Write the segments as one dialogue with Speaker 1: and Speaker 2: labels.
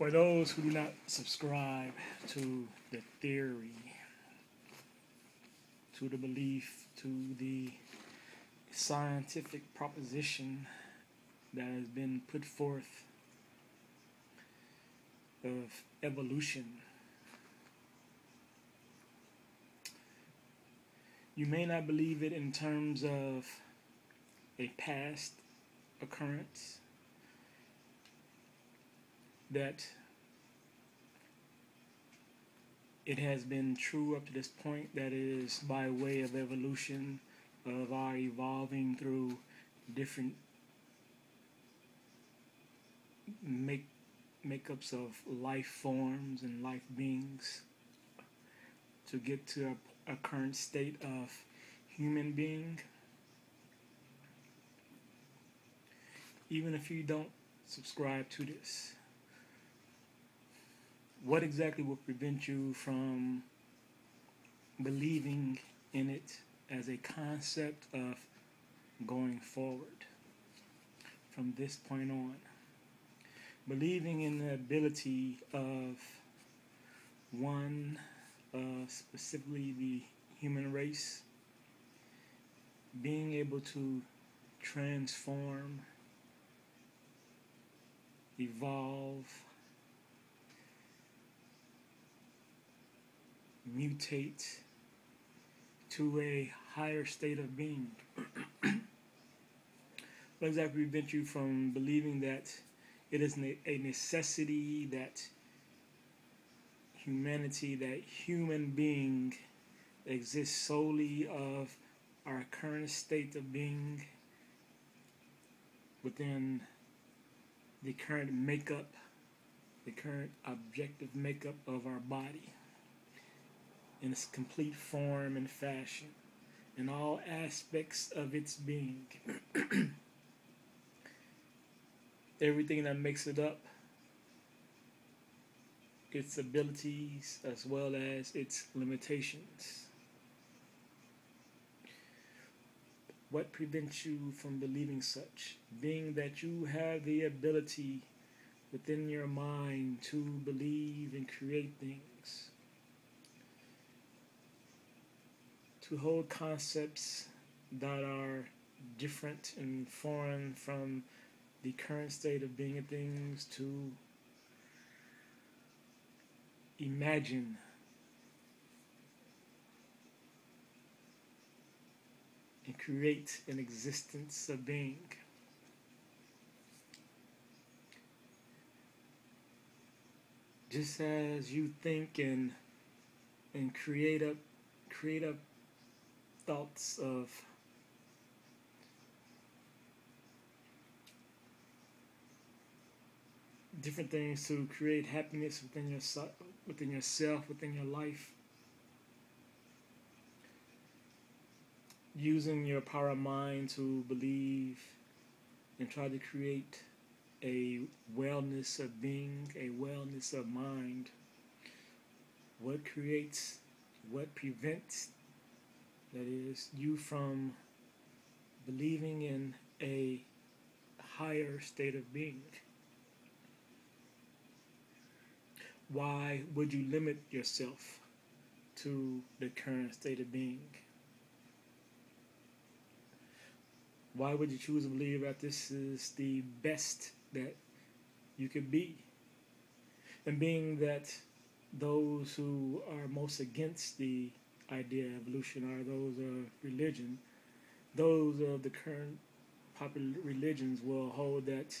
Speaker 1: For those who do not subscribe to the theory, to the belief, to the scientific proposition that has been put forth of evolution, you may not believe it in terms of a past occurrence, that it has been true up to this point, that is by way of evolution, of our evolving through different makeups of life forms and life beings to get to a current state of human being. Even if you don't subscribe to this, what exactly will prevent you from believing in it as a concept of going forward from this point on? Believing in the ability of one, specifically the human race, being able to transform, evolve, mutate to a higher state of being. What exactly prevents you from believing that it is a necessity that humanity, that human being exists solely of our current state of being within the current makeup, the current objective makeup of our body in its complete form and fashion, in all aspects of its being. Everything that makes it up, its abilities as well as its limitations. What prevents you from believing such? Being that you have the ability within your mind to believe and create things, to hold concepts that are different and foreign from the current state of being of things, to imagine and create an existence of being. Just as you think and create up thoughts of different things to create happiness within yourself, within your life, using your power of mind to believe and try to create a wellness of being, a wellness of mind. What prevents, that is, you from believing in a higher state of being? Why would you limit yourself to the current state of being? Why would you choose to believe that this is the best that you could be? And being that those who are most against the idea of evolution are those of religion, those of the current popular religions will hold that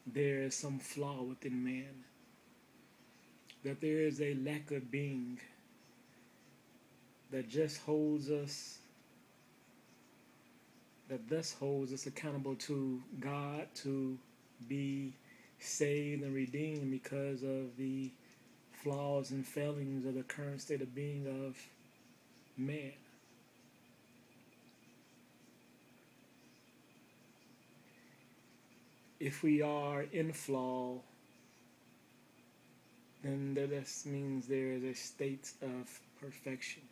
Speaker 1: there is some flaw within man, that there is a lack of being that just holds us, that thus holds us accountable to God to be saved and redeemed because of the flaws and failings of the current state of being of man. If we are in flaw, then that means there is a state of perfection.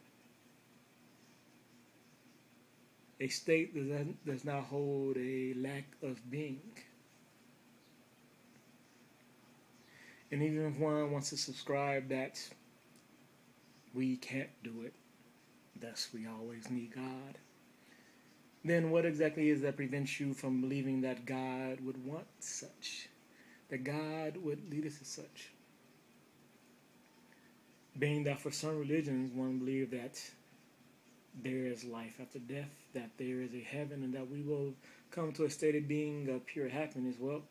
Speaker 1: A state that does not hold a lack of being. And even if one wants to subscribe that we can't do it, thus we always need God, then what exactly is that prevents you from believing that God would want such? That God would lead us to such? Being that for some religions, one believes that there is life after death, that there is a heaven, and that we will come to a state of being of pure happiness. Well,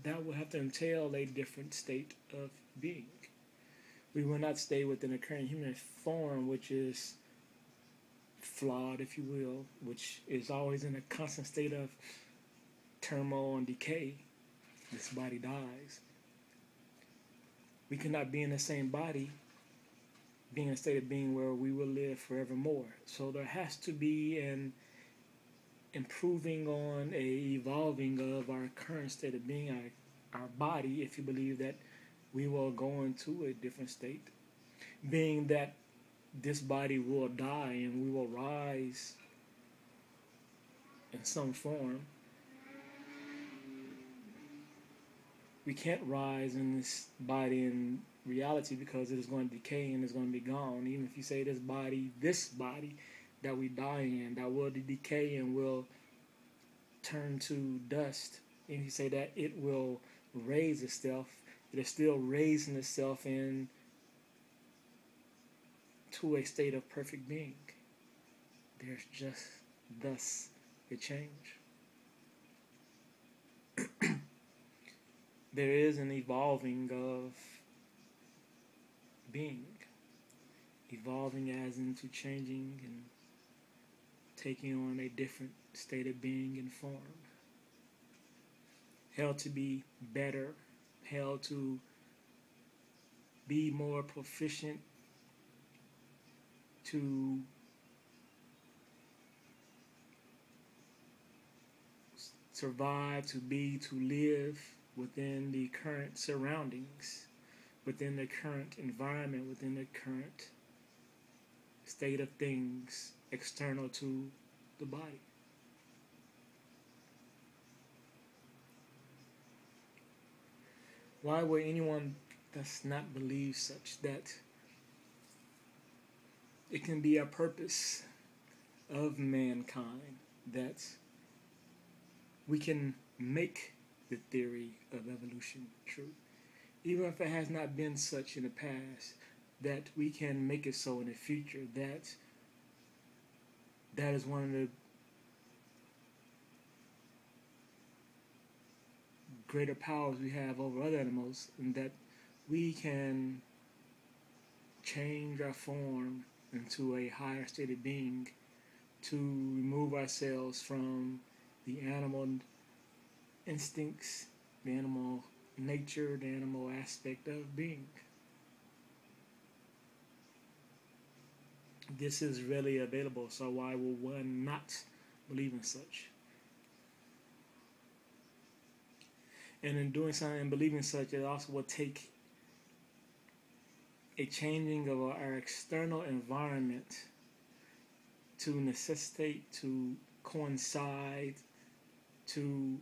Speaker 1: that will have to entail a different state of being. We will not stay within the current human form, which is flawed, if you will, which is always in a constant state of turmoil and decay. This body dies. We cannot be in the same body, being in a state of being where we will live forevermore. So there has to be an improving on, a evolving of our current state of being, our body, if you believe that we will go into a different state. Being that this body will die and we will rise in some form. We can't rise in this body in reality because it is going to decay and it's going to be gone. Even if you say this body that we die in, that will decay and will turn to dust, and you say that it will raise itself, it is still raising itself in to a state of perfect being. There's just thus a change. There is an evolving of being, evolving as into changing and taking on a different state of being and form, held to be better, held to be more proficient, to survive, to be, to live within the current surroundings, within the current environment, within the current state of things external to the body. Why would anyone does not believe such, that it can be a purpose of mankind, that we can make the theory of evolution true, even if it has not been such in the past, that we can make it so in the future, that is one of the greater powers we have over other animals, and that we can change our form into a higher state of being to remove ourselves from the animal instincts, the animal nature, the animal aspect of being. This is really available, so why will one not believe in such? And in doing something and believing such, it also will take a changing of our external environment to necessitate, to coincide, to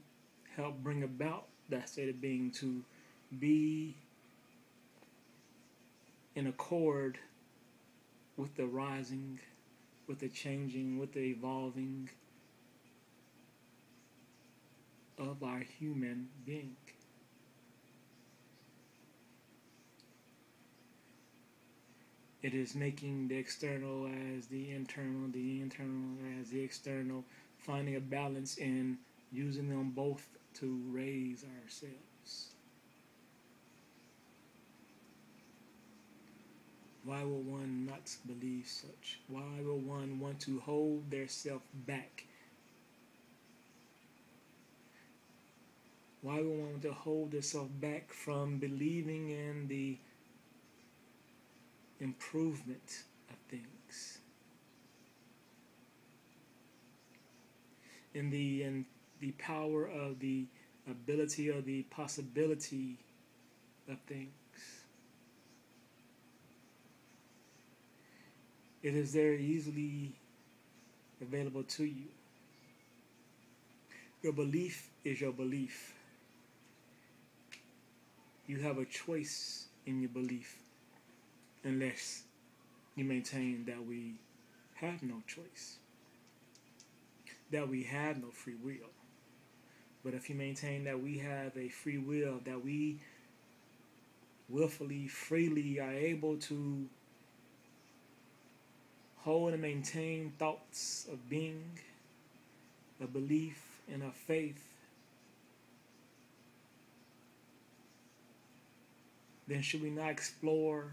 Speaker 1: help bring about that state of being, to be in accord with the rising, with the changing, with the evolving of our human being. It is making the external as the internal as the external, finding a balance in using them both to raise ourselves. Why will one not believe such? Why will one want to hold their self back? Why will one want to hold their self back from believing in the improvement of things? In the power of the ability or the possibility of things. It is there easily available to you. Your belief is your belief. you have a choice in your belief unless you maintain that we have no choice, that we have no free will. But if you maintain that we have a free will, that we willfully, freely are able to hold and maintain thoughts of being, a belief, and a faith, then should we not explore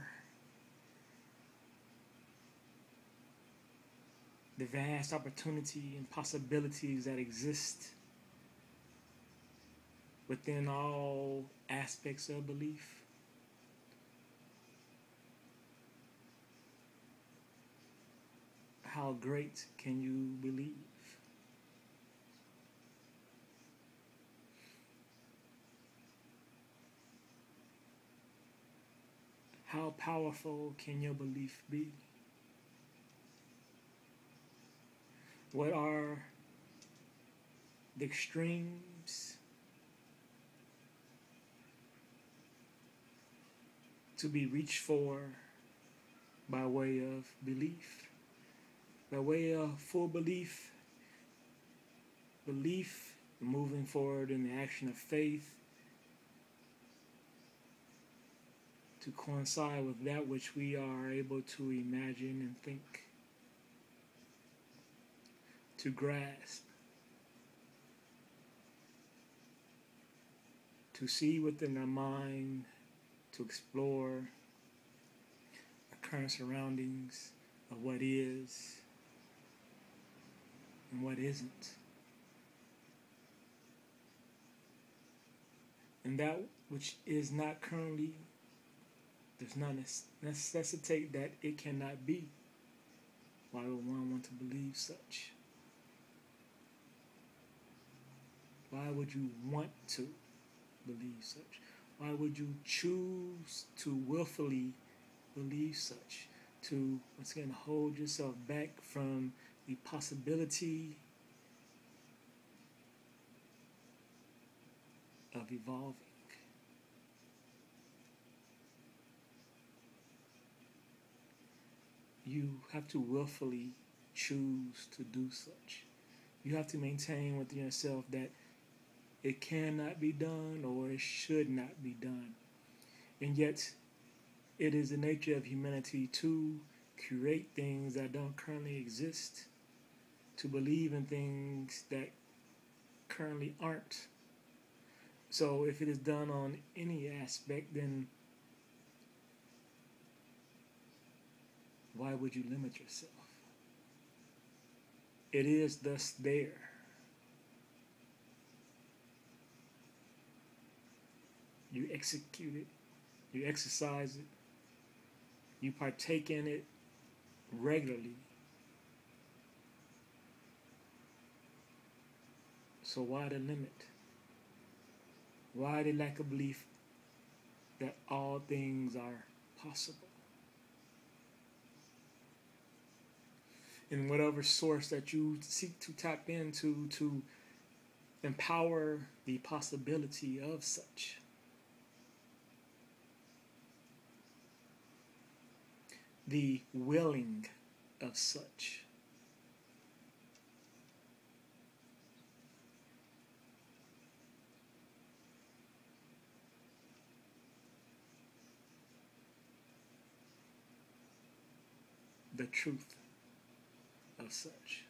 Speaker 1: the vast opportunity and possibilities that exist within all aspects of belief? How great can you believe? How powerful can your belief be? What are the extremes to be reached for by way of belief? By way of full belief, moving forward in the action of faith to coincide with that which we are able to imagine and think, to grasp, to see within our mind, to explore our current surroundings of what is and what isn't. And that which is not currently does not necessitate that it cannot be. Why would one want to believe such? Why would you want to believe such? Why would you choose to willfully believe such? To, once again, hold yourself back from the possibility of evolving. You have to willfully choose to do such. You have to maintain within yourself that it cannot be done or it should not be done. And yet, it is the nature of humanity to create things that don't currently exist, to believe in things that currently aren't. So if it is done on any aspect, then why would you limit yourself? It is thus there. You execute it, you exercise it, you partake in it regularly. So why the limit? Why the lack of belief that all things are possible? In whatever source that you seek to tap into to empower the possibility of such. The willing of such. The truth of such.